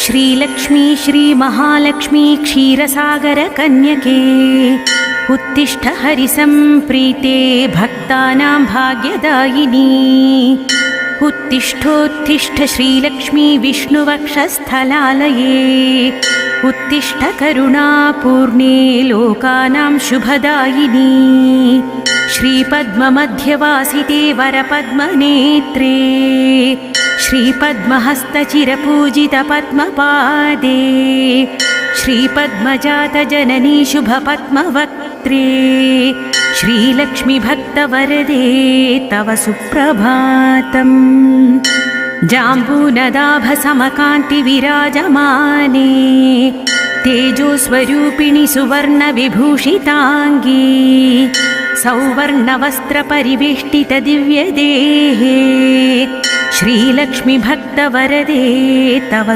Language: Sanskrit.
श्रीलक्ष्मी श्रीमहालक्ष्मी क्षीरसागरकन्यके उत्तिष्ठ हरिसम्प्रीते भक्तानां भाग्यदायिनी। उत्तिष्ठोत्तिष्ठ श्रीलक्ष्मी विष्णुवक्षस्थलालये उत्तिष्ठ करुणापूर्णे लोकानां शुभदायिनी। श्रीपद्ममध्यवासिते वरपद्मनेत्रे श्रीपद्महस्तचिरपूजितपद्मपादे श्रीपद्मजातजननी शुभपद्मवक्त्रे श्रीलक्ष्मी भक्तवरदे तव सुप्रभातम्। जाम्बूनदाभसमकान्तिविराजमाने तेजोस्वरूपिणि सुवर्णविभूषिताङ्गी सौवर्णवस्त्रपरिवेष्टितदिव्यदेहे श्रीलक्ष्मी भक्तवरदे तव